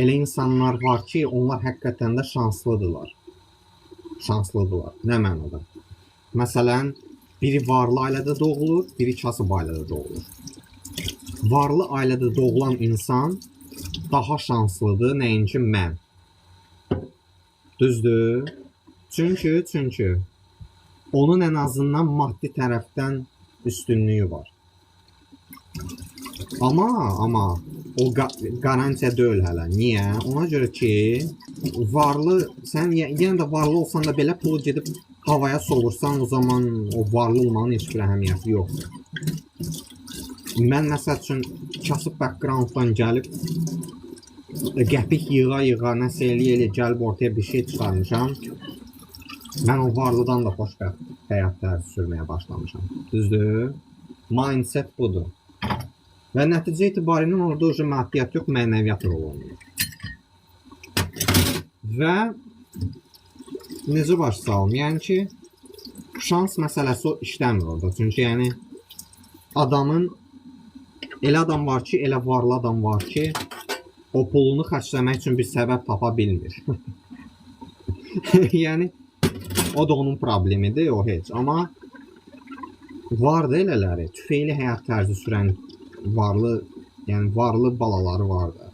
elə insanlar var ki, onlar həqiqətən də şanslıdırlar. Şanslıdırlar. Nə mənada? Məsələn, biri varlı ailədə doğulur, biri kasıb ailədə doğulur. Varlı ailədə doğulan insan daha şanslıdır, nəinki mən. Düzdür? Çünki onun ən azından maddi tərəfdən üstünlüyü var. Amma o qarantiya deyil hələ. Niyə? Ona görə ki, varlı, sən yenə də varlı olsan da belə pulu gedib havaya sovursan, o zaman o varlı olmanın heç bir əhəmiyyəti yoxdur. Mən məsəl üçün kasıb backgrounddan gəlib qəpik yığa, nəsə elə gəlib ortaya bir şey çıxarmışam. Mən o varlıdan da xoşbəxt həyat tərzi sürməyə başlamışam. Düzdür? Mindset budur. Və nəticə etibarilə orada ucu maddiyyat yox, mənəviyyat rol oynayır. Və necə baş salım? Yəni ki, şans məsələsi o işləmir orada. Çünki yəni adamın, elə adam var ki, elə varlı adam var ki, o pulunu xərcləmək üçün bir səbəb tapa bilmir. Yəni, o da onun problemidir, o heç. Amma var da elələri, tüfeyli həyat tərzi sürən varlı, yəni varlı balaları var da.